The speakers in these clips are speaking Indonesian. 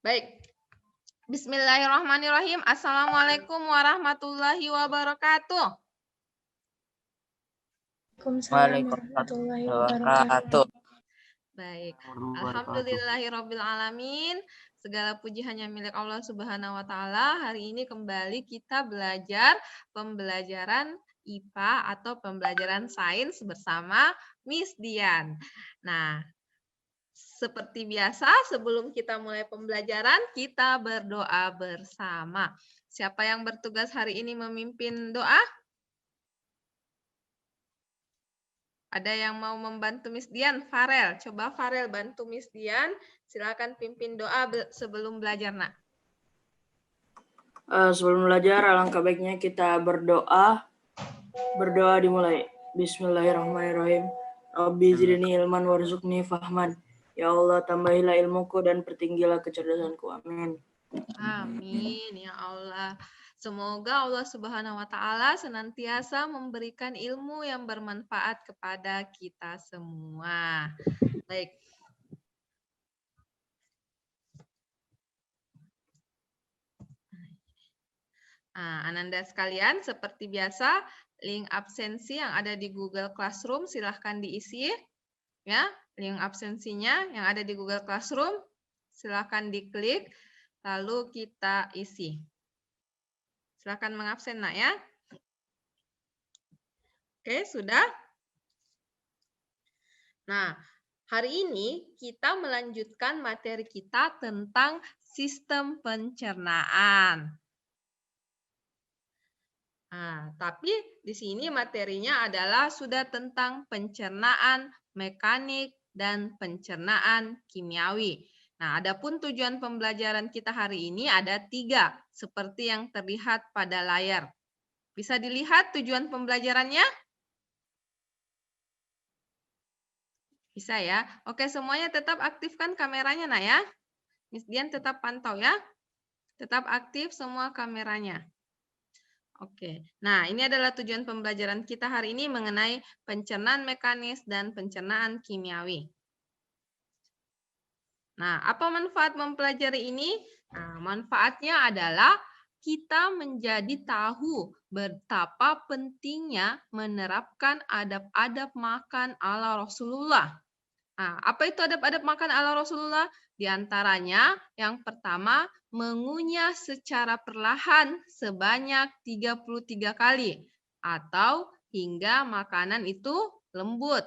Baik. Bismillahirrahmanirrahim. Assalamualaikum warahmatullahi wabarakatuh. Waalaikumsalam warahmatullahi wabarakatuh. Baik. Alhamdulillahirabbil alamin. Segala puji hanya milik Allah Subhanahu wa taala. Hari ini kembali kita belajar pembelajaran IPA atau pembelajaran sains bersama Miss Dian. Nah, seperti biasa, sebelum kita mulai pembelajaran, kita berdoa bersama. Siapa yang bertugas hari ini memimpin doa? Ada yang mau membantu Miss Dian? Farel, coba Farel bantu Miss Dian. Silakan pimpin doa sebelum belajar, nak. Sebelum belajar, alangkah baiknya kita berdoa. Berdoa dimulai. Bismillahirrahmanirrahim. Rabbi zidni ilman warzuqni fahman. Ya Allah, tambahilah ilmuku dan pertinggilah kecerdasanku. Amin. Amin ya Allah. Semoga Allah Subhanahu wa taala senantiasa memberikan ilmu yang bermanfaat kepada kita semua. Baik. Nah, Ananda sekalian, seperti biasa, link absensi yang ada di Google Classroom silahkan diisi. Ya, link absensinya yang ada di Google Classroom silahkan diklik, lalu kita isi. Silahkan mengabsen, nak ya. Oke, sudah? Nah, hari ini kita melanjutkan materi kita tentang sistem pencernaan. Nah, tapi di sini materinya adalah sudah tentang pencernaan mekanik dan pencernaan kimiawi. Nah, adapun tujuan pembelajaran kita hari ini ada 3, seperti yang terlihat pada layar. Bisa dilihat tujuan pembelajarannya? Bisa ya. Oke, semuanya tetap aktifkan kameranya, nak ya. Miss Dian tetap pantau ya. Tetap aktif semua kameranya. Oke, nah ini adalah tujuan pembelajaran kita hari ini mengenai pencernaan mekanis dan pencernaan kimiawi. Nah, apa manfaat mempelajari ini? Nah, manfaatnya adalah kita menjadi tahu betapa pentingnya menerapkan adab-adab makan ala Rasulullah. Nah, apa itu adab-adab makan ala Rasulullah? Di antaranya yang pertama, mengunyah secara perlahan sebanyak 33 kali atau hingga makanan itu lembut.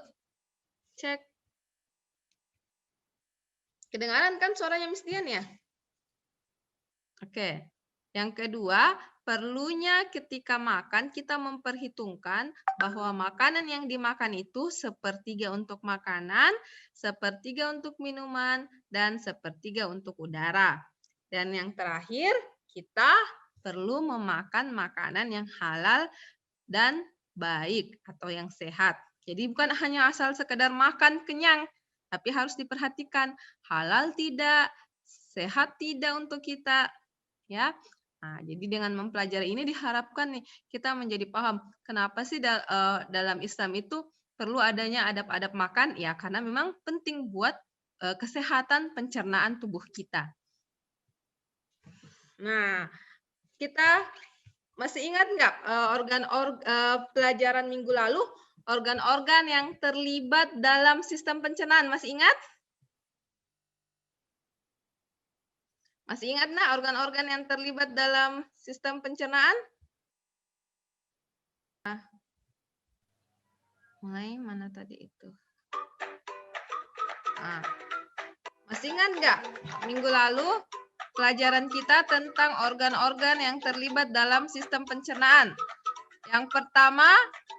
Cek. Kedengaran kan suaranya Miss Dian ya? Oke. Yang kedua, perlunya ketika makan kita memperhitungkan bahwa makanan yang dimakan itu sepertiga untuk makanan, sepertiga untuk minuman, dan sepertiga untuk udara. Dan yang terakhir, kita perlu memakan makanan yang halal dan baik atau yang sehat. Jadi bukan hanya asal sekedar makan kenyang, tapi harus diperhatikan halal tidak, sehat tidak untuk kita, ya. Nah, jadi dengan mempelajari ini diharapkan nih kita menjadi paham kenapa sih dalam Islam itu perlu adanya adab-adab makan, ya karena memang penting buat kesehatan pencernaan tubuh kita. Nah, kita masih ingat nggak pelajaran minggu lalu organ-organ yang terlibat dalam sistem pencernaan? Masih ingat? Masih ingat nggak organ-organ yang terlibat dalam sistem pencernaan? Mulai mana tadi itu? Nah, masih ingat nggak minggu lalu pelajaran kita tentang organ-organ yang terlibat dalam sistem pencernaan? Yang pertama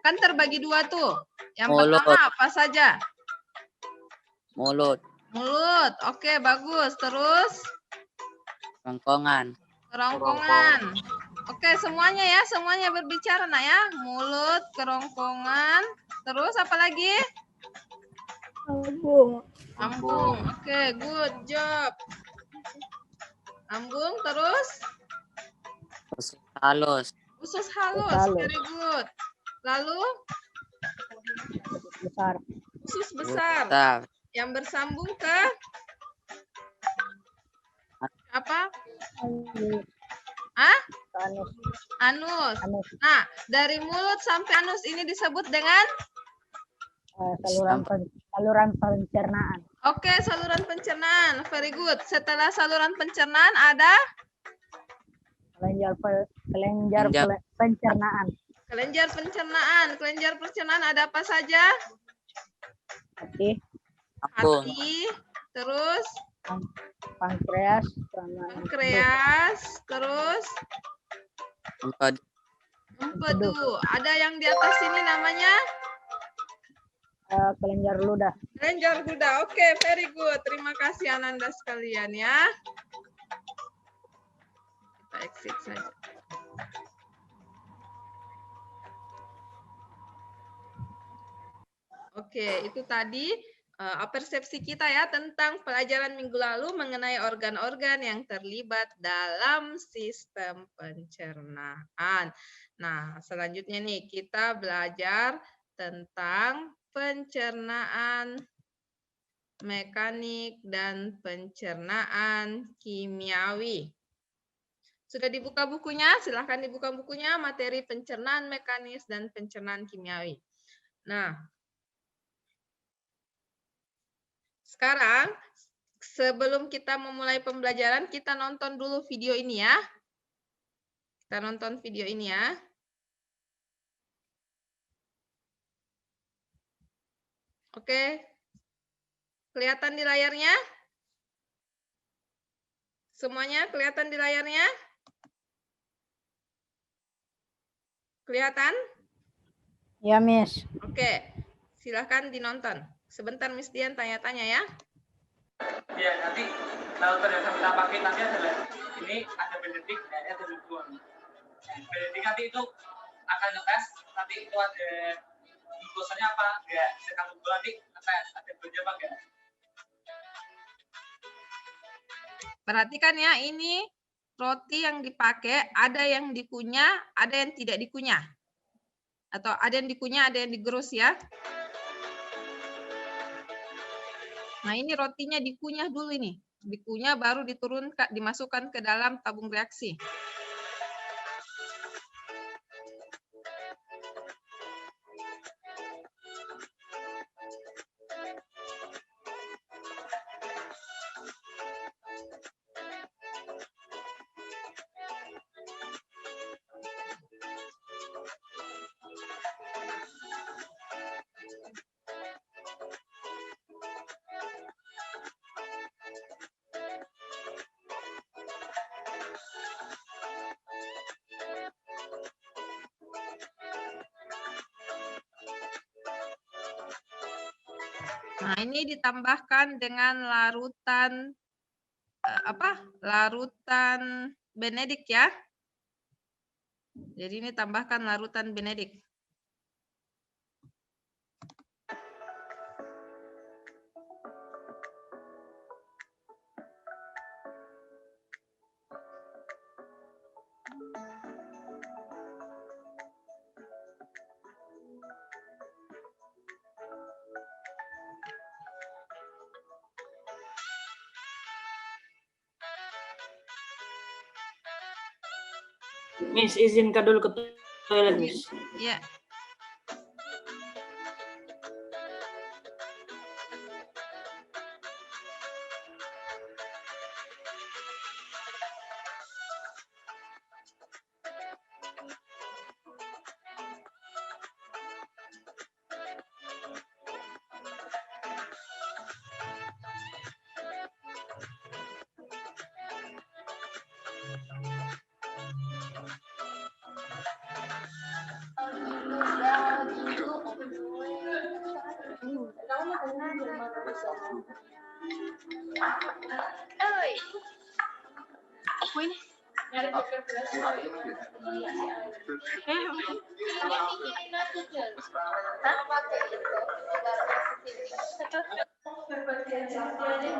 kan terbagi 2 tuh. Yang Mulut. pertama apa saja? Mulut. Mulut. Oke, bagus. Terus? Kerongkongan. Kerongkongan. Oke, semuanya ya, semuanya berbicara nak ya. Mulut, kerongkongan. Terus apa lagi? Lambung. Lambung. Oke, good job. Lambung, terus? Usus halus. Usus halus. Very good. Lalu? Besar. Usus besar. Yang bersambung ke Ah? Anus. Anus. Anus. Nah, dari mulut sampai anus ini disebut dengan? Saluran pencernaan. Oke, saluran pencernaan. Very good. Setelah saluran pencernaan ada? Kelenjar pencernaan. Kelenjar pencernaan. Kelenjar pencernaan ada apa saja? Hati, Lambung. Hati, terus pankreas, terus Empedu. empedu. Ada yang di atas sini namanya? kelenjar ludah. Kelenjar ludah. Oke, very good. Terima kasih Ananda sekalian ya. Kita exit saja. Oke, itu tadi persepsi kita ya tentang pelajaran minggu lalu mengenai organ-organ yang terlibat dalam sistem pencernaan. Nah, selanjutnya nih kita belajar tentang pencernaan mekanik dan pencernaan kimiawi. Sudah dibuka bukunya? Silahkan dibuka bukunya, materi pencernaan mekanis dan pencernaan kimiawi. Nah, sekarang, sebelum kita memulai pembelajaran, kita nonton dulu video ini ya. Kita nonton video ini ya. Oke. Kelihatan di layarnya? Semuanya kelihatan di layarnya? Kelihatan? Ya, Miss. Oke. Silahkan dinonton. Sebentar Miss Dian tanya-tanya ya. Ya, nanti lautan yang kita pakai nanti adalah ini ada Benedict, ada Lubuan. Benedict nanti itu akan ngetes, nanti itu ada glukosanya apa enggak. Sedangkan Lubuan nanti ngetes, ada glukosa apa enggak. Perhatikan ya, ini roti yang dipakai, ada yang dikunyah, ada yang tidak dikunyah. Atau ada yang dikunyah, ada yang digerus ya. Nah, ini rotinya dikunyah dulu ini. Dikunyah baru diturunkan, dimasukkan ke dalam tabung reaksi. Nah, ini ditambahkan dengan larutan larutan Benedict ya. Jadi ini tambahkan larutan Benedict. Miss, izinkan dulu ke toilet, Miss. Ya.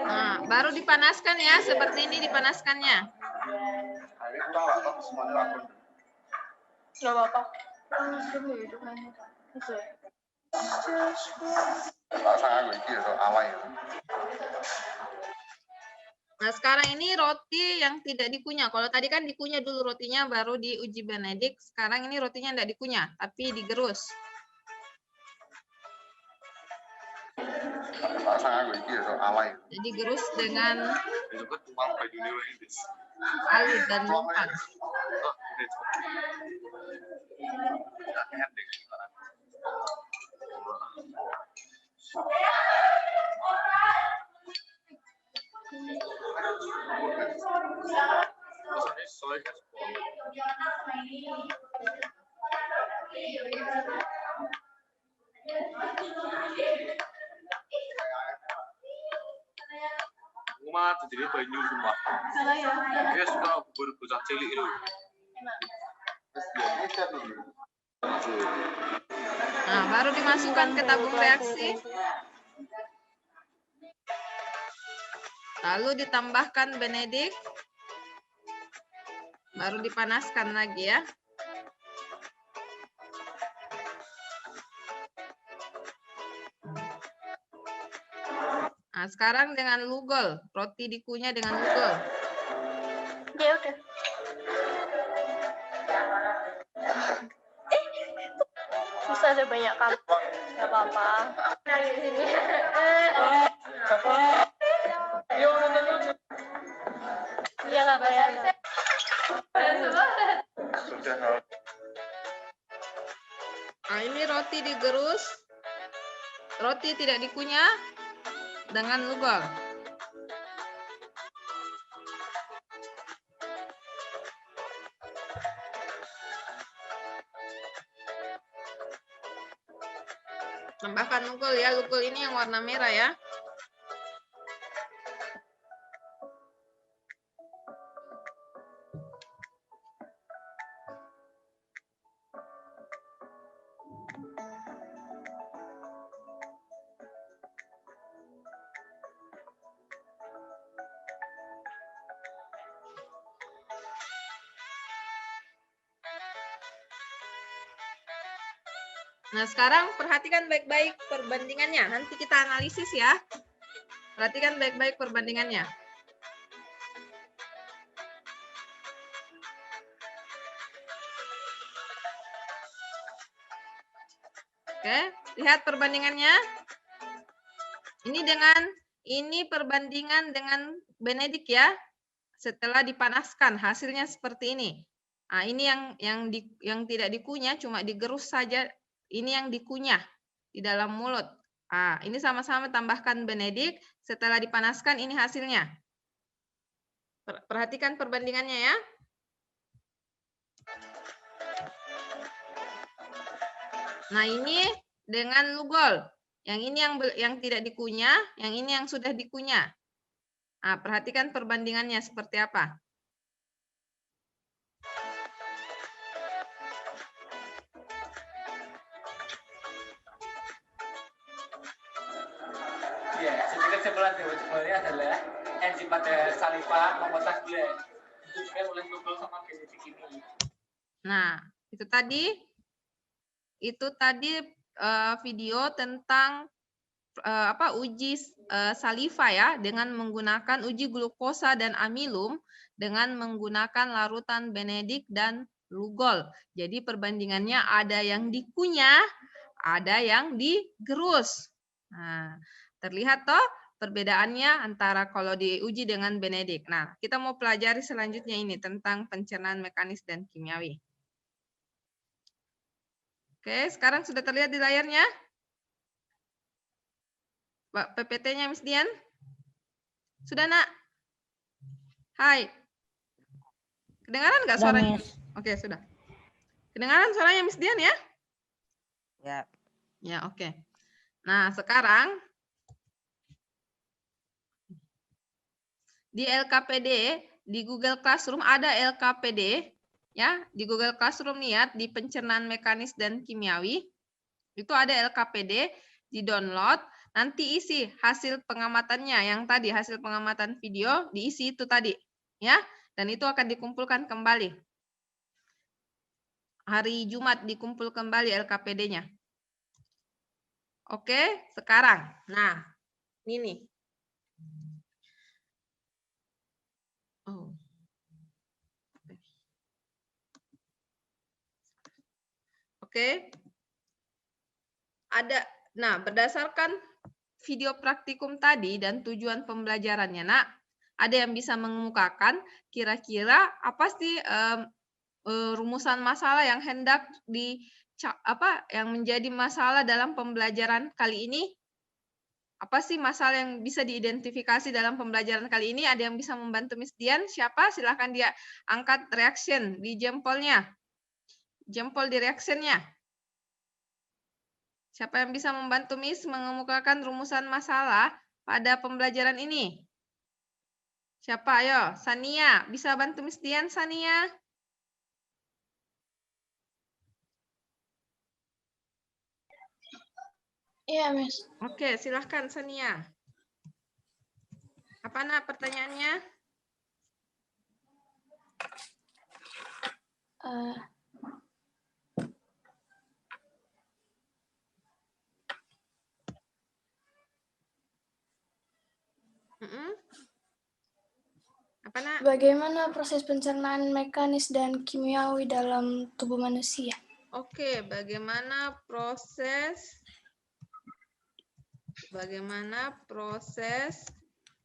Nah, baru dipanaskan ya, seperti ini dipanaskannya. Nggak apa-apa. Nah, sekarang ini roti yang tidak dikunyah. Kalau tadi kan dikunyah dulu rotinya, baru diuji Benedik. Sekarang ini rotinya tidak dikunyah, tapi digerus. Jadi gerus dengan alit dan lumpan. Jadi banyu semua. Dia suka berbocah cilik itu. Nah, baru dimasukkan ke tabung reaksi. Lalu ditambahkan Benedik. Baru dipanaskan lagi ya. Nah, sekarang dengan lugol. Roti dikunyah dengan lugol. Ya udah. Susah ada banyak kamu. Gak apa-apa. Nah, di sini. Iya nggak bayar. Nah, ini roti digerus. Roti tidak dikunyah dengan lugol. Tambahkan lugol ya. Lugol ini yang warna merah ya. Nah, sekarang perhatikan baik-baik perbandingannya. Nanti kita analisis ya. Perhatikan baik-baik perbandingannya. Oke, lihat perbandingannya. Ini perbandingan dengan Benedik ya. Setelah dipanaskan, hasilnya seperti ini. Nah, ini yang tidak dikunyah, cuma digerus saja. Ini yang dikunyah di dalam mulut. Nah, ini sama-sama tambahkan Benedik. Setelah dipanaskan, ini hasilnya. Perhatikan perbandingannya ya. Nah, ini dengan lugol. Yang ini yang tidak dikunyah, yang ini yang sudah dikunyah. Nah, perhatikan perbandingannya seperti apa. Ya, sedikit kesimpulan teori adalah enzim pada saliva memotong gula. Itu juga oleh lugol sama Benedik ini. Nah, itu tadi video tentang uji saliva ya, dengan menggunakan uji glukosa dan amilum dengan menggunakan larutan Benedik dan lugol. Jadi perbandingannya ada yang dikunyah, ada yang digerus. Nah, terlihat toh perbedaannya antara kalau diuji dengan Benedik. Nah, kita mau pelajari selanjutnya ini tentang pencernaan mekanis dan kimiawi. Oke, sekarang sudah terlihat di layarnya? PPT-nya Miss Dian? Sudah, Nak? Hai. Kedengaran nggak Sudah, suaranya? Miss. Oke, sudah. Kedengaran suaranya Miss Dian ya? Ya. Ya, oke. Nah, sekarang di LKPD, di Google Classroom ada LKPD. Ya, di Google Classroom lihat di pencernaan mekanis dan kimiawi. Itu ada LKPD, di-download. Nanti isi hasil pengamatannya yang tadi, hasil pengamatan video, diisi itu tadi. Ya, dan itu akan dikumpulkan kembali. Hari Jumat dikumpul kembali LKPD-nya. Oke, sekarang. Nah, ini nih. Oke. Nah, berdasarkan video praktikum tadi dan tujuan pembelajarannya, Nak, ada yang bisa mengemukakan kira-kira apa sih rumusan masalah yang hendak yang menjadi masalah dalam pembelajaran kali ini? Apa sih masalah yang bisa diidentifikasi dalam pembelajaran kali ini? Ada yang bisa membantu Miss Dian? Siapa? Silahkan dia angkat reaction di jempolnya. Jempol di reactionnya. Siapa yang bisa membantu Miss mengemukakan rumusan masalah pada pembelajaran ini? Siapa? Ayo, Sania. Bisa bantu Miss Dian, Sania? Iya, Miss. Oke, silahkan Sania. Apa Nak pertanyaannya? Apa Nak? Bagaimana proses pencernaan mekanis dan kimiawi dalam tubuh manusia? Oke, bagaimana proses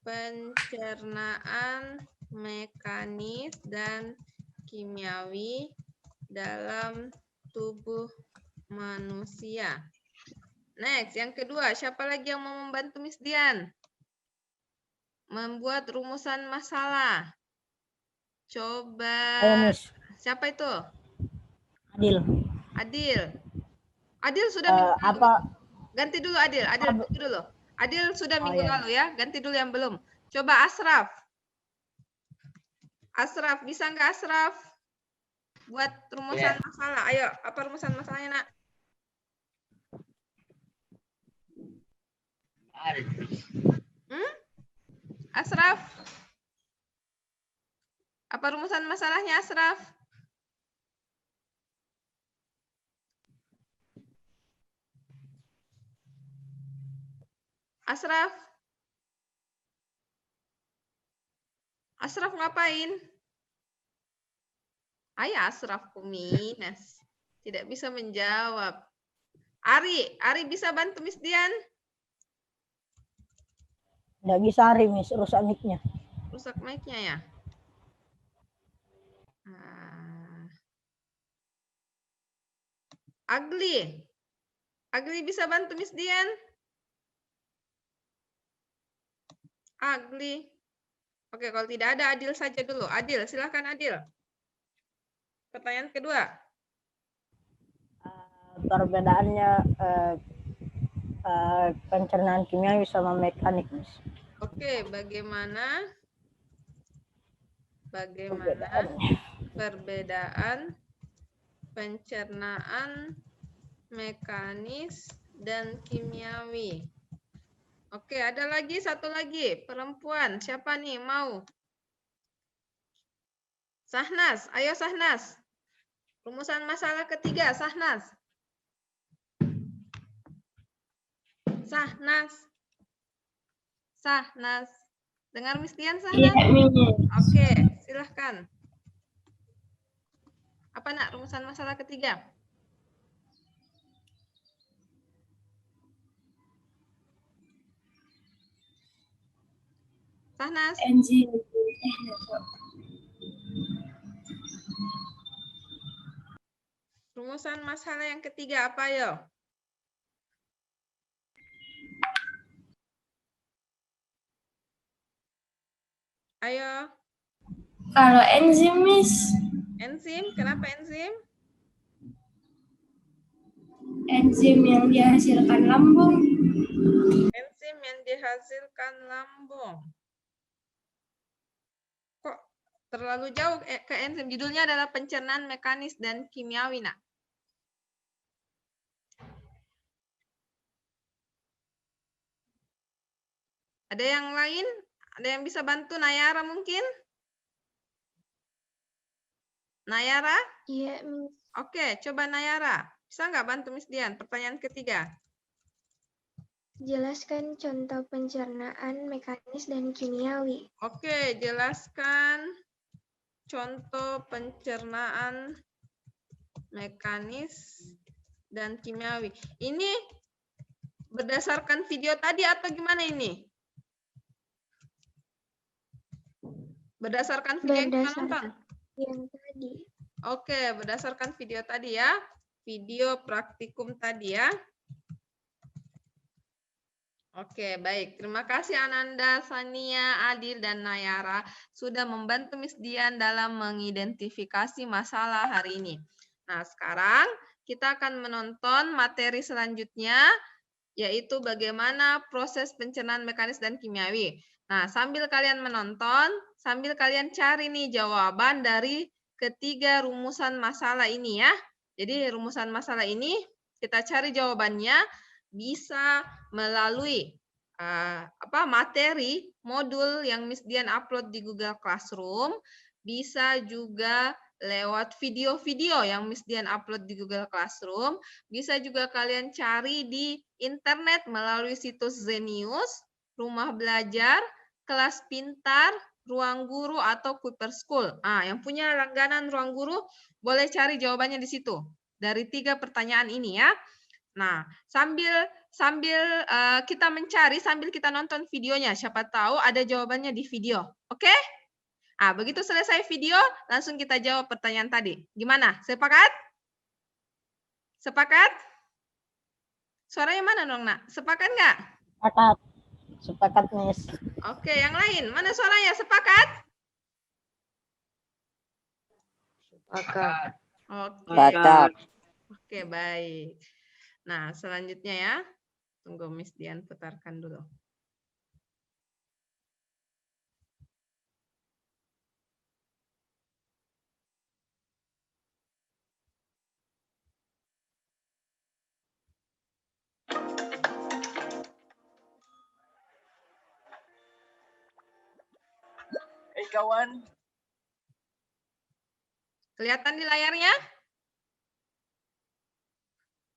pencernaan mekanis dan kimiawi dalam tubuh manusia. Next, yang kedua, siapa lagi yang mau membantu Miss Dian? Membuat rumusan masalah. Coba. Ayo, Miss. Siapa itu? Adil. Adil sudah minggu lalu. Apa? Ganti dulu Adil. Ganti dulu. Adil sudah minggu lalu ya. Ganti dulu yang belum. Coba Asraf. Asraf, bisa nggak Asraf? Buat rumusan masalah. Ayo, apa rumusan masalahnya, Nak? Asraf? Apa rumusan masalahnya, Asraf? Asraf? Asraf ngapain? Ayo Asraf Kuminas. Tidak bisa menjawab. Ari bisa bantu Miss Dian? Nggak bisa, Ari, Miss. Rusak mic-nya. Rusak mic-nya ya? Agli bisa bantu Miss Dian? Agli. Oke, kalau tidak ada Adil saja dulu. Adil, silahkan Adil. Pertanyaan kedua. Perbedaannya pencernaan kimiawi sama mekanik, Miss. Oke, bagaimana perbedaan pencernaan mekanis dan kimiawi? Oke, ada lagi satu lagi perempuan. Siapa nih mau? Sahnas, ayo Sahnas. Rumusan masalah ketiga, Sahnas. Sahnas. Dengar Miss Dian, Sahnas? Oke, silahkan. Apa Nak rumusan masalah ketiga? Sahnas. Rumusan masalah yang ketiga apa yo? Ayo. Kalau enzim, Miss. Enzim, kenapa enzim? Enzim yang dihasilkan lambung. Enzim yang dihasilkan lambung. Kok terlalu jauh ke enzim? Judulnya adalah pencernaan mekanis dan kimiawi, Nak. Ada yang lain? Ada yang bisa bantu Nayara mungkin? Nayara? Iya, Miss. Oke, coba Nayara. Bisa nggak bantu Miss Dian? Pertanyaan ketiga. Jelaskan contoh pencernaan mekanis dan kimiawi. Oke, jelaskan contoh pencernaan mekanis dan kimiawi. Ini berdasarkan video tadi atau gimana ini? Berdasarkan video yang kita nonton? Berdasarkan yang tadi. Oke, berdasarkan video tadi ya. Video praktikum tadi ya. Oke, baik. Terima kasih Ananda, Sania, Adil, dan Nayara sudah membantu Miss Dian dalam mengidentifikasi masalah hari ini. Nah, sekarang kita akan menonton materi selanjutnya, yaitu bagaimana proses pencernaan mekanis dan kimiawi. Nah, sambil kalian menonton, sambil kalian cari nih jawaban dari ketiga rumusan masalah ini ya. Jadi rumusan masalah ini kita cari jawabannya bisa melalui materi modul yang Miss Dian upload di Google Classroom, bisa juga lewat video-video yang Miss Dian upload di Google Classroom, bisa juga kalian cari di internet melalui situs Zenius, Rumah Belajar, Kelas Pintar, Ruang Guru, atau Kuiper School. Yang punya langganan Ruang Guru boleh cari jawabannya di situ dari 3 pertanyaan ini ya. Nah, sambil kita mencari, sambil kita nonton videonya, siapa tahu ada jawabannya di video. Oke? Begitu selesai video, langsung kita jawab pertanyaan tadi. Gimana? Sepakat? Sepakat? Suaranya mana dong, Nak? Sepakat nggak? Sepakat. Sepakat, Miss. Oke, yang lain. Mana suaranya? Sepakat? Sepakat. Sepakat. Oke, baik. Nah, selanjutnya ya. Tunggu Miss Dian putarkan dulu. Kawan. Kelihatan di layarnya?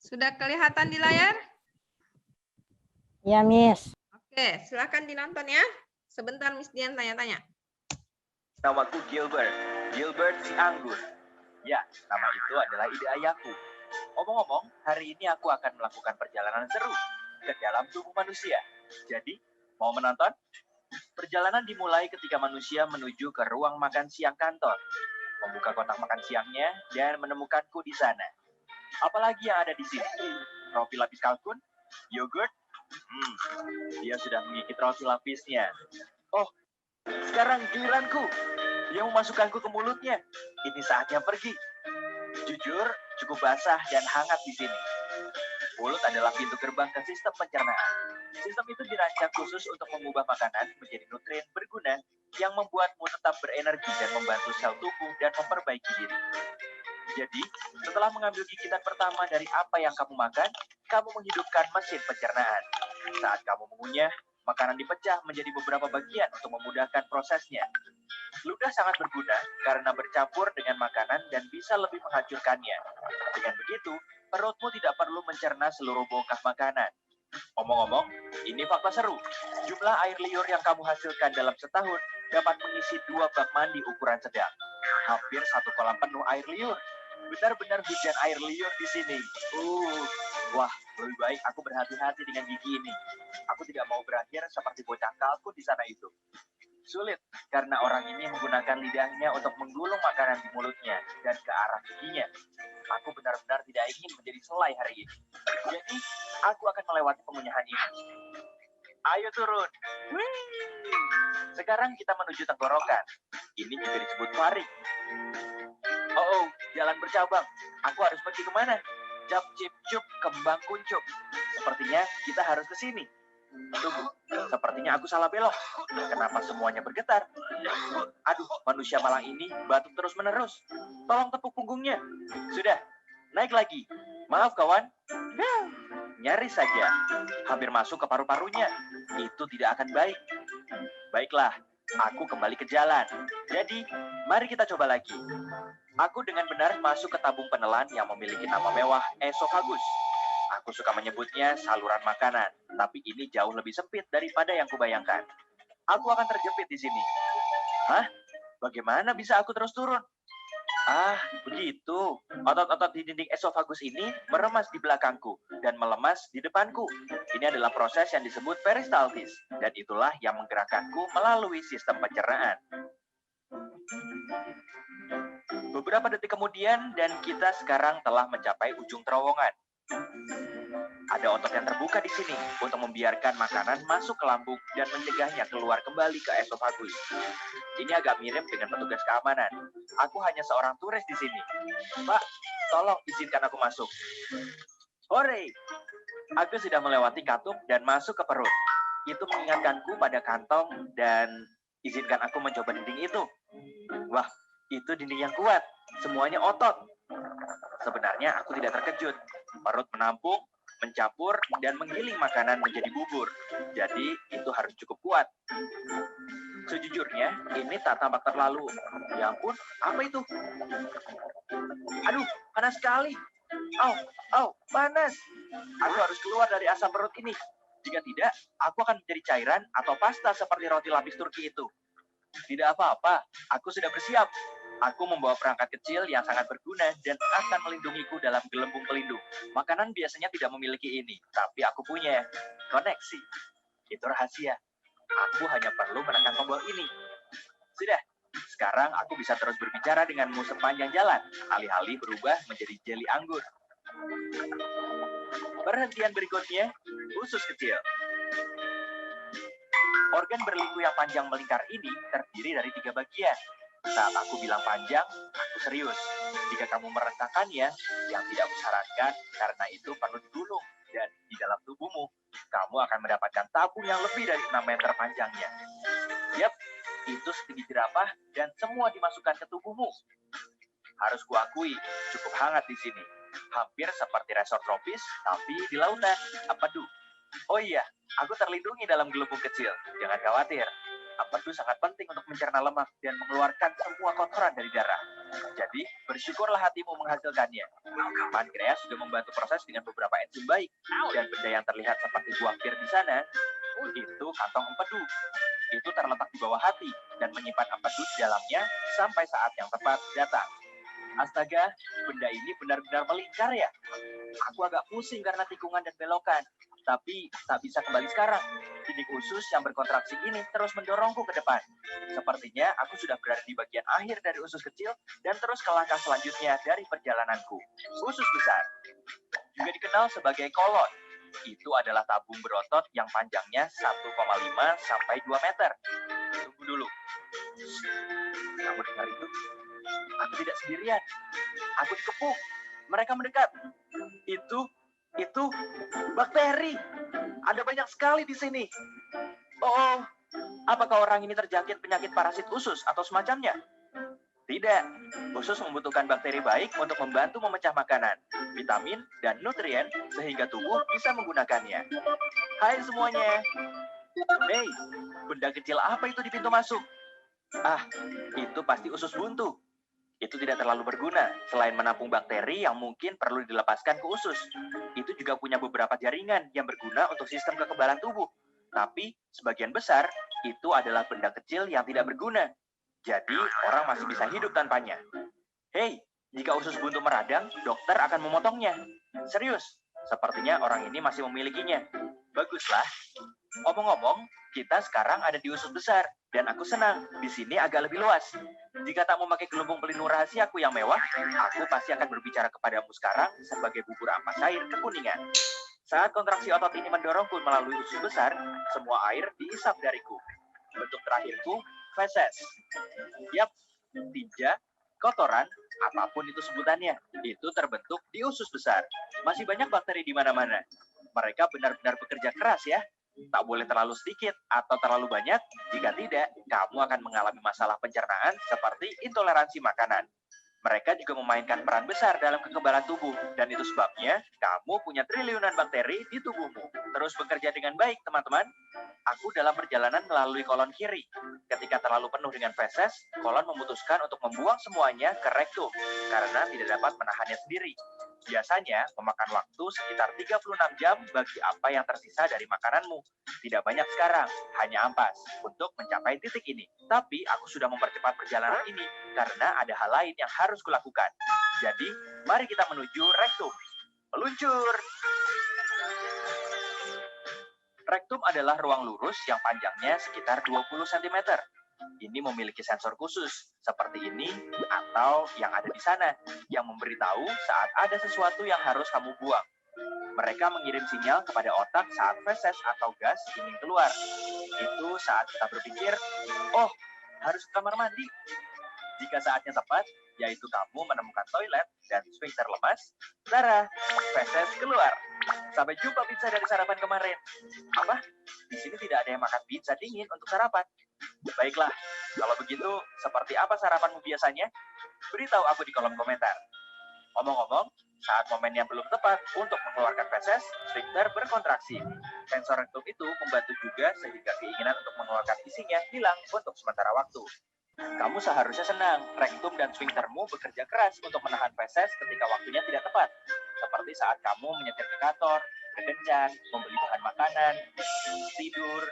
Sudah kelihatan di layar? Ya, Miss. Oke, silakan dinonton ya. Sebentar Miss Dian tanya-tanya. Namaku Gilbert. Gilbert si anggur. Ya, nama itu adalah ide ayahku. Omong-omong, hari ini aku akan melakukan perjalanan seru ke dalam tubuh manusia. Jadi, mau menonton? Perjalanan dimulai ketika manusia menuju ke ruang makan siang kantor, membuka kotak makan siangnya, dan menemukanku di sana. Apalagi yang ada di sini? Roti lapis kalkun? Yogurt? Dia sudah menggigit roti lapisnya. Oh, sekarang giliranku. Dia memasukkanku ke mulutnya. Ini saatnya pergi. Jujur, cukup basah dan hangat di sini. Mulut adalah pintu gerbang ke sistem pencernaan. Sistem itu dirancang khusus untuk mengubah makanan menjadi nutrien berguna yang membuatmu tetap berenergi dan membantu sel tubuh dan memperbaiki diri. Jadi, setelah mengambil gigitan pertama dari apa yang kamu makan, kamu menghidupkan mesin pencernaan. Saat kamu mengunyah, makanan dipecah menjadi beberapa bagian untuk memudahkan prosesnya. Ludah sangat berguna karena bercampur dengan makanan dan bisa lebih menghancurkannya. Dengan begitu, perutmu tidak perlu mencerna seluruh bongkah makanan. Omong-omong, ini fakta seru. Jumlah air liur yang kamu hasilkan dalam setahun dapat mengisi 2 bak mandi ukuran sedang. Hampir 1 kolam penuh air liur. Benar-benar hujan air liur di sini. Wah, lebih baik aku berhati-hati dengan gigi ini. Aku tidak mau berakhir seperti bocah kalkun di sana itu. Sulit, karena orang ini menggunakan lidahnya untuk menggulung makanan di mulutnya dan ke arah giginya. Aku benar-benar tidak ingin menjadi selai hari ini. Jadi, aku akan melewati pengunyahan ini. Ayo turun. Sekarang kita menuju tenggorokan. Ini juga disebut faring. Oh, jalan bercabang. Aku harus pergi kemana? Cap cip cup kembang kuncup. Sepertinya kita harus ke sini. Tunggu, sepertinya aku salah belok. Kenapa semuanya bergetar? Aduh, manusia malang ini batuk terus-menerus. Tolong tepuk punggungnya. Sudah, naik lagi. Maaf kawan. Nyaris saja. Hampir masuk ke paru-parunya. Itu tidak akan baik. Baiklah, aku kembali ke jalan. Jadi, mari kita coba lagi. Aku dengan benar masuk ke tabung penelan yang memiliki nama mewah esofagus. Aku suka menyebutnya saluran makanan, tapi ini jauh lebih sempit daripada yang kubayangkan. Aku akan terjepit di sini. Hah? Bagaimana bisa aku terus turun? Ah, begitu. Otot-otot di dinding esofagus ini meremas di belakangku dan melemas di depanku. Ini adalah proses yang disebut peristaltis, dan itulah yang menggerakkanku melalui sistem pencernaan. Beberapa detik kemudian, dan kita sekarang telah mencapai ujung terowongan. Ada otot yang terbuka di sini untuk membiarkan makanan masuk ke lambung dan mencegahnya keluar kembali ke esofagus. Ini agak mirip dengan petugas keamanan. Aku hanya seorang turis di sini. Pak, tolong izinkan aku masuk. Hore! Aku sudah melewati katup dan masuk ke perut. Itu mengingatkanku pada kantong dan izinkan aku mencoba dinding itu. Wah, itu dinding yang kuat. Semuanya otot. Sebenarnya aku tidak terkejut. Perut menampung, mencampur, dan menggiling makanan menjadi bubur. Jadi, itu harus cukup kuat. Sejujurnya, ini tak tampak terlalu. Ya ampun, apa itu? Aduh, panas sekali. Panas. Aku harus keluar dari asam perut ini. Jika tidak, aku akan menjadi cairan atau pasta seperti roti lapis Turki itu. Tidak apa-apa, aku sudah bersiap. Aku membawa perangkat kecil yang sangat berguna dan akan melindungiku dalam gelembung pelindung. Makanan biasanya tidak memiliki ini, tapi aku punya koneksi. Itu rahasia. Aku hanya perlu menekan tombol ini. Sudah, sekarang aku bisa terus berbicara denganmu sepanjang jalan, alih-alih berubah menjadi jeli anggur. Perhentian berikutnya, usus kecil. Organ berliku yang panjang melingkar ini terdiri dari 3 bagian. Saat aku bilang panjang, aku serius. Jika kamu merentangkannya, yang tidak kusarankan karena itu perlu digulung. Dan di dalam tubuhmu, kamu akan mendapatkan tabung yang lebih dari 6 meter panjangnya. Yap, itu setinggi jerapah dan semua dimasukkan ke tubuhmu. Harus kuakui, cukup hangat di sini. Hampir seperti resort tropis, tapi di lautan. Empedu. Oh iya, aku terlindungi dalam gelembung kecil. Jangan khawatir. Empedu sangat penting untuk mencerna lemak dan mengeluarkan semua kotoran dari darah. Jadi, bersyukurlah hatimu menghasilkannya. Pankreas sudah membantu proses dengan beberapa enzim baik. Dan benda yang terlihat seperti buah pir di sana, itu kantong empedu. Itu terletak di bawah hati dan menyimpan empedu di dalamnya sampai saat yang tepat datang. Astaga, benda ini benar-benar melingkar ya. Aku agak pusing karena tikungan dan belokan. Tapi tak bisa kembali sekarang. Dinding usus yang berkontraksi ini terus mendorongku ke depan. Sepertinya aku sudah berada di bagian akhir dari usus kecil dan terus ke langkah selanjutnya dari perjalananku. Usus besar. Juga dikenal sebagai kolon. Itu adalah tabung berotot yang panjangnya 1,5 sampai 2 meter. Tunggu dulu. Kamu dengar itu? Aku tidak sendirian. Aku dikepung. Mereka mendekat. Itu bakteri. Ada banyak sekali di sini. Oh, apakah orang ini terjangkit penyakit parasit usus atau semacamnya? Tidak. Usus membutuhkan bakteri baik untuk membantu memecah makanan, vitamin, dan nutrien sehingga tubuh bisa menggunakannya. Hai semuanya. Hei, benda kecil apa itu di pintu masuk? Ah, itu pasti usus buntu. Itu tidak terlalu berguna, selain menampung bakteri yang mungkin perlu dilepaskan ke usus. Itu juga punya beberapa jaringan yang berguna untuk sistem kekebalan tubuh. Tapi, sebagian besar, itu adalah benda kecil yang tidak berguna. Jadi, orang masih bisa hidup tanpanya. Hei, jika usus buntu meradang, dokter akan memotongnya. Serius, sepertinya orang ini masih memilikinya. Baguslah. Omong-omong, kita sekarang ada di usus besar, dan aku senang. Di sini agak lebih luas. Jika tak memakai gelembung pelindung rahasiaku yang mewah, aku pasti akan berbicara kepadamu sekarang sebagai bubur ampas air kekuningan. Saat kontraksi otot ini mendorongku melalui usus besar, semua air diisap dariku. Bentuk terakhirku, feses. Yap, tinja, kotoran, apapun itu sebutannya, itu terbentuk di usus besar. Masih banyak bakteri di mana-mana. Mereka benar-benar bekerja keras ya. Tak boleh terlalu sedikit atau terlalu banyak, jika tidak, kamu akan mengalami masalah pencernaan seperti intoleransi makanan. Mereka juga memainkan peran besar dalam kekebalan tubuh, dan itu sebabnya kamu punya triliunan bakteri di tubuhmu. Terus bekerja dengan baik, teman-teman. Aku dalam perjalanan melalui kolon kiri. Ketika terlalu penuh dengan feses, kolon memutuskan untuk membuang semuanya ke rektum, karena tidak dapat menahannya sendiri. Biasanya memakan waktu sekitar 36 jam bagi apa yang tersisa dari makananmu. Tidak banyak sekarang, hanya ampas untuk mencapai titik ini. Tapi aku sudah mempercepat perjalanan ini karena ada hal lain yang harus kulakukan. Jadi, mari kita menuju rektum. Meluncur! Rektum adalah ruang lurus yang panjangnya sekitar 20 cm. Ini memiliki sensor khusus, seperti ini atau yang ada di sana, yang memberitahu saat ada sesuatu yang harus kamu buang. Mereka mengirim sinyal kepada otak saat feses atau gas ingin keluar. Itu saat kita berpikir, oh, harus ke kamar mandi. Jika saatnya tepat, yaitu kamu menemukan toilet dan sphincter lemas, Sarah, feses keluar. Sampai jumpa pizza dari sarapan kemarin. Apa? Di sini tidak ada yang makan pizza dingin untuk sarapan. Baiklah, kalau begitu, seperti apa sarapanmu biasanya? Beritahu aku di kolom komentar. Ngomong-ngomong, saat momennya belum tepat untuk mengeluarkan feses, sphincter berkontraksi. Sensor rektum itu membantu juga sehingga keinginan untuk mengeluarkan isinya hilang untuk sementara waktu. Kamu seharusnya senang, rektum dan sphinctermu bekerja keras untuk menahan feses ketika waktunya tidak tepat. Seperti saat kamu menyetir ke kantor, berkencan, membeli bahan makanan, tidur.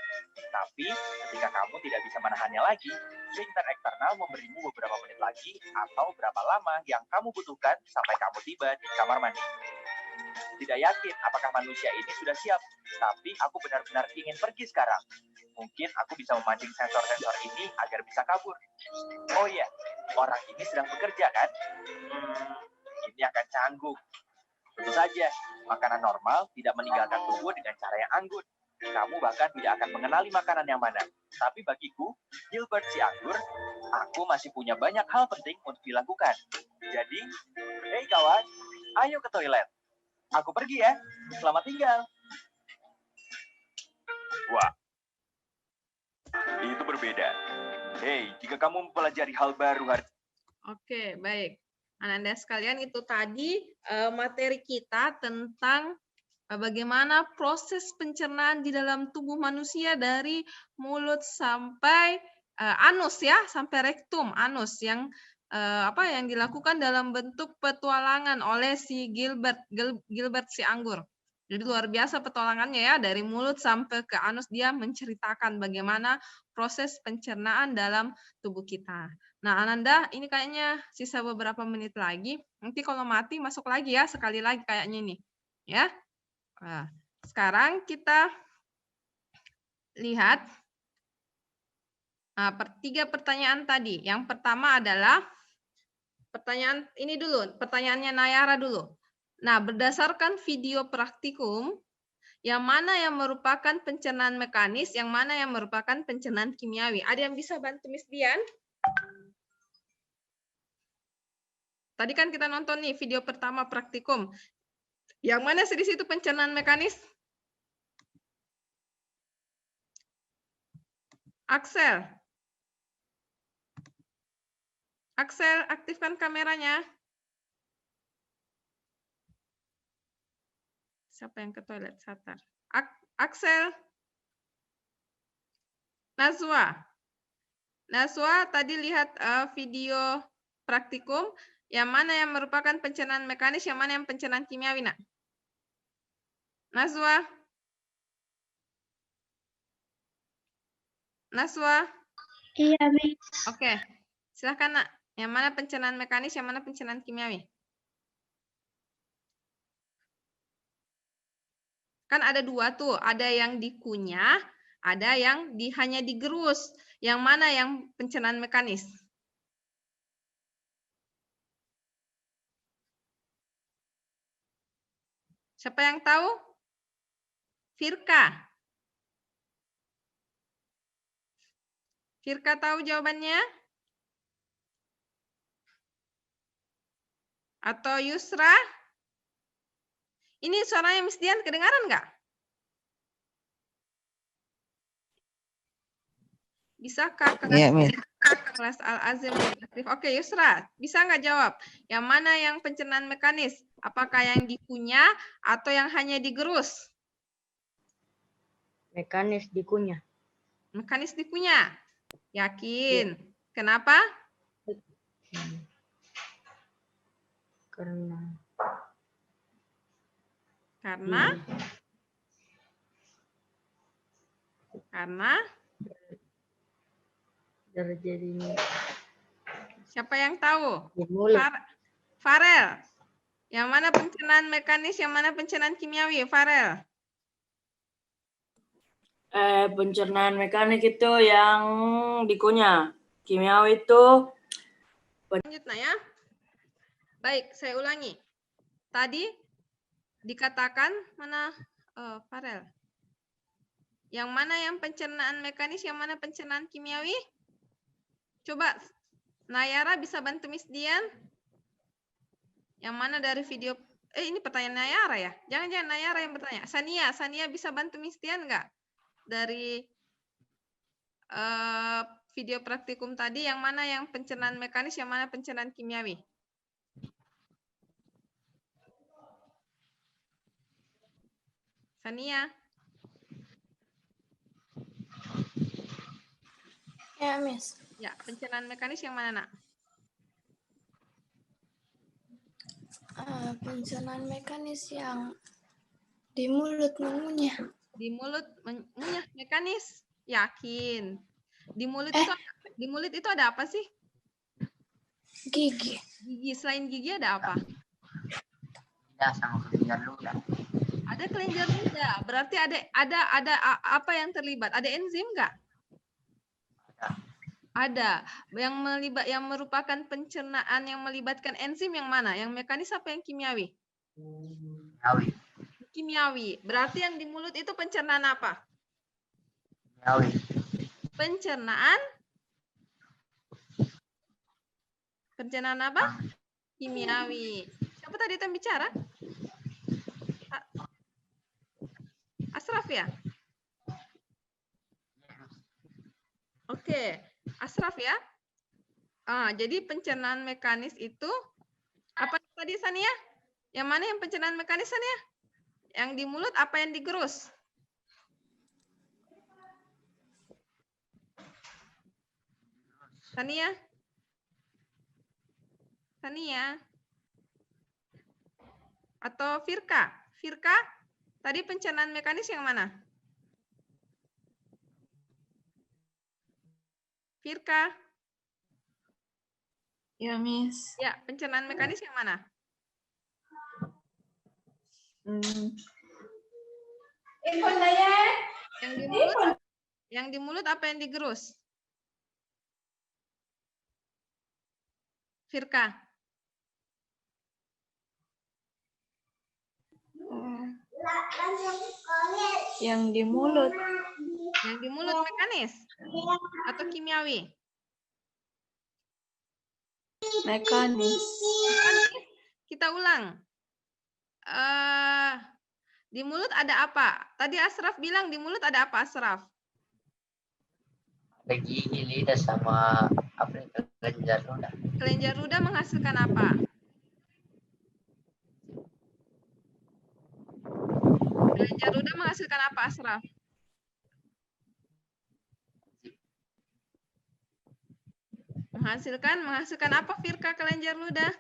Tapi ketika kamu tidak bisa menahannya lagi, sphincter eksternal memberimu beberapa menit lagi atau berapa lama yang kamu butuhkan sampai kamu tiba di kamar mandi. Tidak yakin apakah manusia ini sudah siap, tapi aku benar-benar ingin pergi sekarang. Mungkin aku bisa memancing sensor-sensor ini agar bisa kabur. Oh iya, orang ini sedang bekerja kan? Ini akan canggung. Tentu saja, makanan normal tidak meninggalkan tubuh dengan cara yang anggun. Kamu bahkan tidak akan mengenali makanan yang mana. Tapi bagiku, Gilbert si anggur, aku masih punya banyak hal penting untuk dilakukan. Jadi, hei kawan, ayo ke toilet. Aku pergi ya. Selamat tinggal. Wah, itu berbeda. Hei, jika kamu mempelajari hal baru hari... Oke, baik. Anak-anak sekalian, itu tadi materi kita tentang bagaimana proses pencernaan di dalam tubuh manusia dari mulut sampai anus ya, sampai rektum, anus yang yang dilakukan dalam bentuk petualangan oleh si Gilbert si anggur. Jadi luar biasa petualangannya ya, dari mulut sampai ke anus dia menceritakan bagaimana proses pencernaan dalam tubuh kita. Nah, Ananda, ini kayaknya sisa beberapa menit lagi. Nanti kalau mati masuk lagi ya, sekali lagi kayaknya ini. Ya. Nah, sekarang kita lihat 3 pertanyaan tadi. Yang pertama adalah pertanyaan ini dulu, pertanyaannya Nayara dulu. Nah, berdasarkan video praktikum, yang mana yang merupakan pencernaan mekanis, yang mana yang merupakan pencernaan kimiawi? Ada yang bisa bantu Miss Dian? Tadi kan kita nonton nih video pertama praktikum. Yang mana sih di situ pencernaan mekanis? Axel. Axel, aktifkan kameranya. Siapa yang ke toilet? Satar. Axel. Nazwa. Nazwa, tadi lihat video praktikum. Yang mana yang merupakan pencernaan mekanis, yang mana yang pencernaan kimiawi, Nak? Nazwa. Nazwa. Iya, Miss. Oke. Silakan, Nak. Yang mana pencernaan mekanis, yang mana pencernaan kimiawi? Kan ada 2 tuh, ada yang dikunyah, ada yang hanya digerus. Yang mana yang pencernaan mekanis? Siapa yang tahu? Firka. Firka tahu jawabannya? Atau Yusra? Ini suaranya Miss Dian kedengaran nggak? Bisakah kelas Al-Azim? Oke, Yusra, bisa nggak jawab? Yang mana yang pencernaan mekanis? Apakah yang dikunyah atau yang hanya digerus? Mekanis dikunyah. Mekanis dikunyah. Yakin? Ya. Kenapa? Karena Karena terjadinya siapa yang tahu? di mulut. Farel. Yang mana pencernaan mekanis, yang mana pencernaan kimiawi? Farel. Pencernaan mekanik itu yang dikunyah. Kimiawi itu Lanjut nah ya. Baik, saya ulangi. Tadi dikatakan mana Farel? Yang mana yang pencernaan mekanis, yang mana pencernaan kimiawi? Coba Nayara bisa bantu Miss Dian? Yang mana dari video ini pertanyaan Nayara ya? Jangan Nayara yang bertanya. Sania bisa bantu Miss Dian nggak? Dari video praktikum tadi, yang mana yang pencernaan mekanis, yang mana pencernaan kimiawi? Sania. Ya, Miss. Ya, pencernaan mekanis yang mana, Nak? Pencernaan mekanis yang di mulut mengunyah. Di mulut mengunyah mekanis. Yakin. Di mulut itu ada apa sih? Gigi. Gigi. Selain gigi ada apa? sama kelenjar ludah. Ada kelenjar ludah. Berarti ada apa yang terlibat? Ada enzim nggak? Ada. Yang merupakan pencernaan yang melibatkan enzim yang mana? Yang mekanis apa yang kimiawi? Kimiawi. Kimiawi. Berarti yang di mulut itu pencernaan apa? Kimiawi. Pencernaan apa? Kimiawi. Siapa tadi yang bicara? Asraf ya? Oke, Asraf ya. Jadi pencernaan mekanis itu apa tadi Sania? Yang mana yang pencernaan mekanis Sania? Yang di mulut apa yang digerus? Sania? Atau Firka? Firka, tadi pencernaan mekanis yang mana? Firka? Ya, Miss. Ya, pencernaan mekanis yang mana? Yang di mulut apa yang digerus? Firka? Yang di mulut. Yang di mulut mekanis atau kimiawi? Mekanis. Kita ulang. Di mulut ada apa? Tadi Asraf bilang di mulut ada apa, Asraf? Ada gigi, lidah, sama kelenjar ludah. Kelenjar ludah menghasilkan apa? Kelenjar ludah menghasilkan apa, Asraf? Menghasilkan apa, Firka, kelenjar ludah?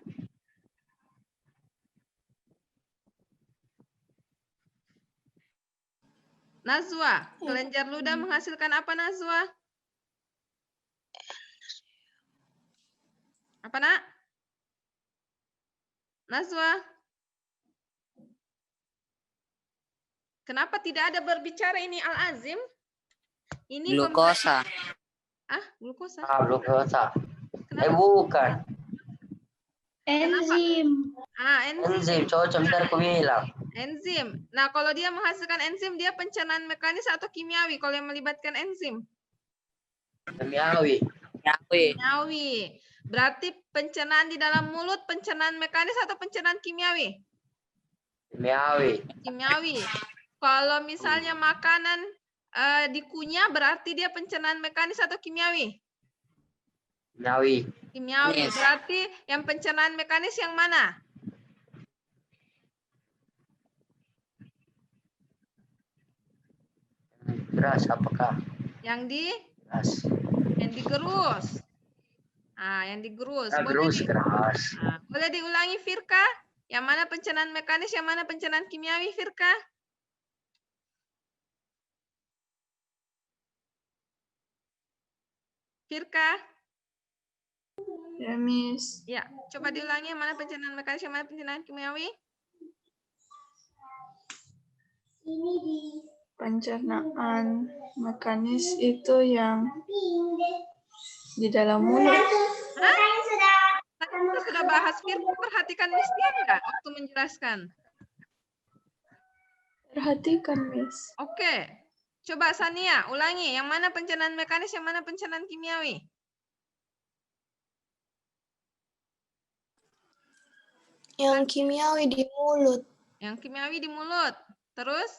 Nazwa, kelenjar ludah menghasilkan apa, Nazwa? Apa, Nak? Nazwa? Kenapa tidak ada berbicara ini Al-Azim? Ini Glukosa. Glukosa. Glukosa. Kenapa? Bukan. Enzim. Enzim, cocok bentar aku bilang. Enzim. Nah, kalau dia menghasilkan enzim, dia pencernaan mekanis atau kimiawi kalau yang melibatkan enzim? Kimiawi. Kimiawi. Berarti pencernaan di dalam mulut pencernaan mekanis atau pencernaan kimiawi? Kimiawi. Kalau misalnya makanan dikunyah berarti dia pencernaan mekanis atau kimiawi? Kimiawi. Yes. Berarti yang pencernaan mekanis yang mana? Keras apakah? Yang Keras. digerus. Yang digerus. Gerus keras. Boleh diulangi, Firka? Yang mana pencernaan mekanis, yang mana pencernaan kimiawi, Firka? Firka? Ya, Miss. Ya, coba diulangi yang mana pencernaan mekanis, yang mana pencernaan kimiawi? Pencernaan mekanis itu yang di dalam mulut. Tadi kita sudah bahas, Firka perhatikan Miss Dian nggak waktu menjelaskan? Perhatikan, Miss. Oke. Coba Sania, ulangi. Yang mana pencernaan mekanis, yang mana pencernaan kimiawi? Yang kimiawi di mulut. Yang kimiawi di mulut. Terus?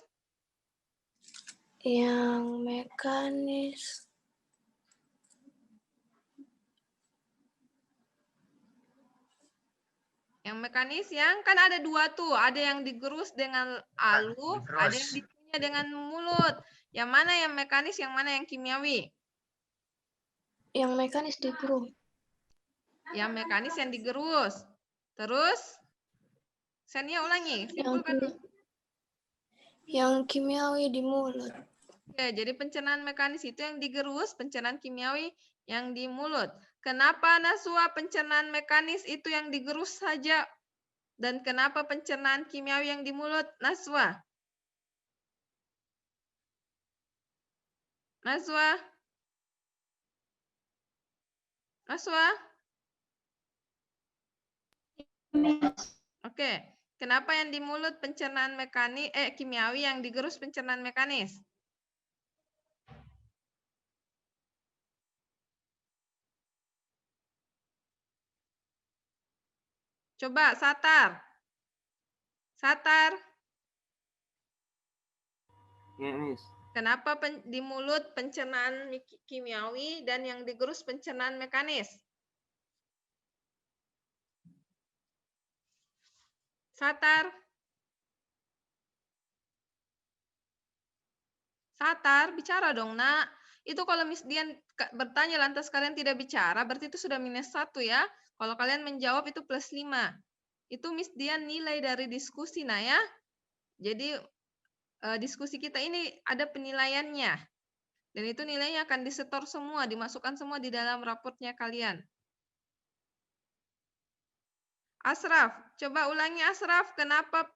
Yang mekanis. Yang mekanis yang kan ada dua tuh, ada yang digerus dengan alu, ada yang dikunyah dengan mulut. Yang mana yang mekanis, yang mana yang kimiawi? Yang mekanis digerus. Yang mekanis yang digerus. Terus? Sania ulangi, simpulkan. Yang kimiawi di mulut. Oke, jadi pencernaan mekanis itu yang digerus, pencernaan kimiawi yang di mulut. Kenapa Naswa pencernaan mekanis itu yang digerus saja? Dan kenapa pencernaan kimiawi yang di mulut, Naswa? Naswa? Naswa? Oke, kenapa yang di mulut pencernaan mekanis, kimiawi, yang digerus pencernaan mekanis? Coba, Satar. Satar. Ya, Miss. Kenapa di mulut pencernaan kimiawi dan yang digerus pencernaan mekanis? Satar. Satar, bicara dong, Nak. Itu kalau Miss Dian bertanya lantas kalian tidak bicara, berarti itu sudah -1 ya. Kalau kalian menjawab itu +5. Itu Miss Dian nilai dari diskusi, nah ya. Jadi diskusi kita ini ada penilaiannya. Dan itu nilainya akan disetor semua, dimasukkan semua di dalam raportnya kalian. Asraf, coba ulangi Asraf, kenapa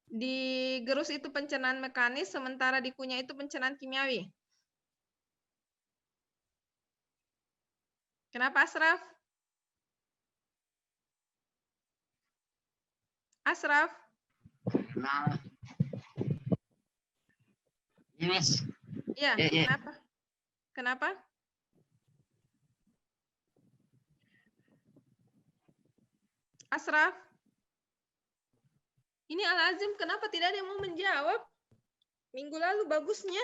digerus itu pencernaan mekanis, sementara dikunyah itu pencernaan kimiawi? Kenapa Asraf? Asraf? Nah. Iya, Miss. Iya, kenapa? Kenapa? Asraf? Ini Al-Azim, kenapa tidak ada yang mau menjawab? Minggu lalu bagusnya.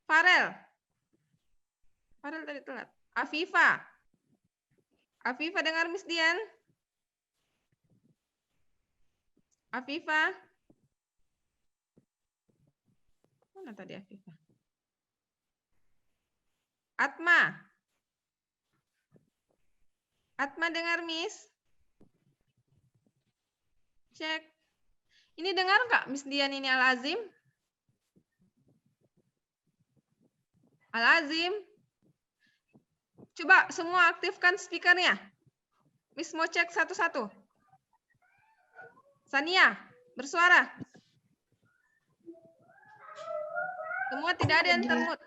Farel. Farel tadi telat. Afifa. Afifa dengar Miss Dian? Afifa. Mana tadi Afifa? Atma. Atma dengar Miss? Cek. Ini dengar nggak Miss Dian ini Al-Azim? Al-Azim. Coba semua aktifkan speakernya. Miss mau cek satu-satu. Sania, bersuara. Semua tidak ada yang termute.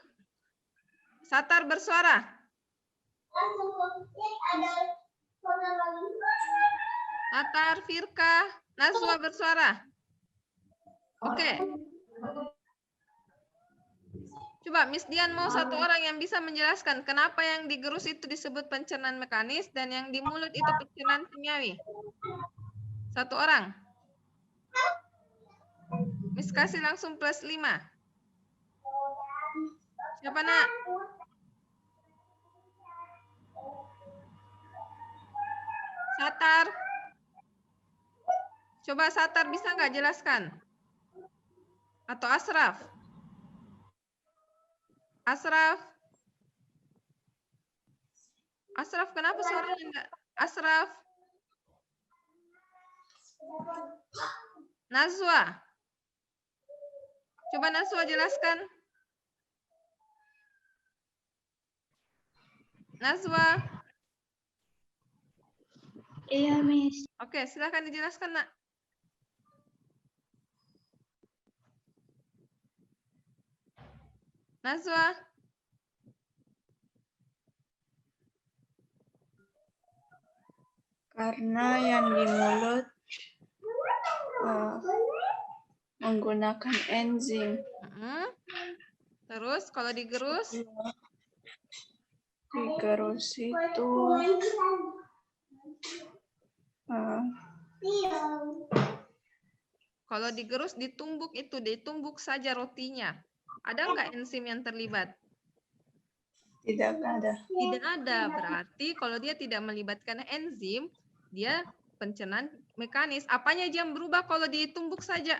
Satar bersuara. Satar, Firka, Naswa bersuara. Oke. Coba Miss Dian mau satu orang yang bisa menjelaskan kenapa yang digerus itu disebut pencernaan mekanis dan yang di mulut itu pencernaan kimiawi. Satu orang. Miss kasih langsung +5. Siapa Nak? Satar. Coba Satar bisa nggak jelaskan? Atau Asraf? Asraf? Asraf, kenapa suaranya enggak? Asraf. Nazwa. Coba Nazwa jelaskan. Nazwa. Iya, Miss. Oke, silakan dijelaskan, Nak. Nazwa. Karena yang di mulut menggunakan enzim. Terus kalau digerus? Digerus itu kalau digerus ditumbuk ditumbuk saja rotinya. Ada nggak enzim yang terlibat? tidak ada. Tidak ada. Berarti kalau dia tidak melibatkan enzim, dia pencernaan mekanis. Apanya aja yang berubah kalau ditumbuk saja?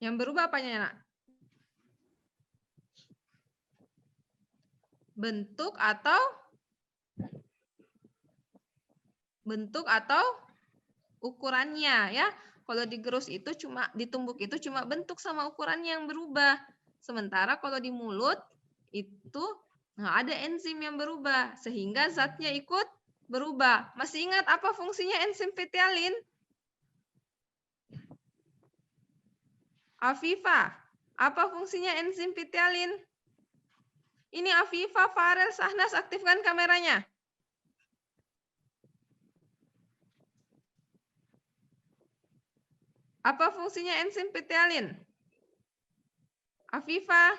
Yang berubah apanya, Nak? Bentuk atau ukurannya, ya. Kalau digerus itu ditumbuk itu cuma bentuk sama ukurannya yang berubah. Sementara kalau di mulut itu ada enzim yang berubah sehingga zatnya ikut berubah. Masih ingat apa fungsinya enzim petialin? Afifah, apa fungsinya enzim petialin? Ini Afifah, Farel, Sahnas, aktifkan kameranya. Apa fungsinya enzim petialin? Afifah,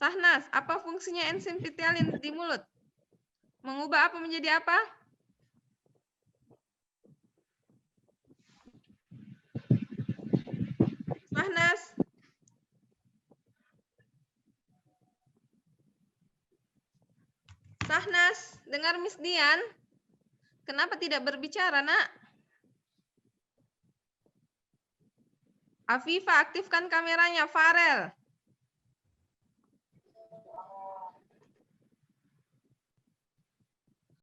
Sahnas, apa fungsinya enzim petialin di mulut? Mengubah apa menjadi apa? Sahnas. Sahnas, dengar Miss Dian? Kenapa tidak berbicara, Nak? Afifah, aktifkan kameranya. Farel.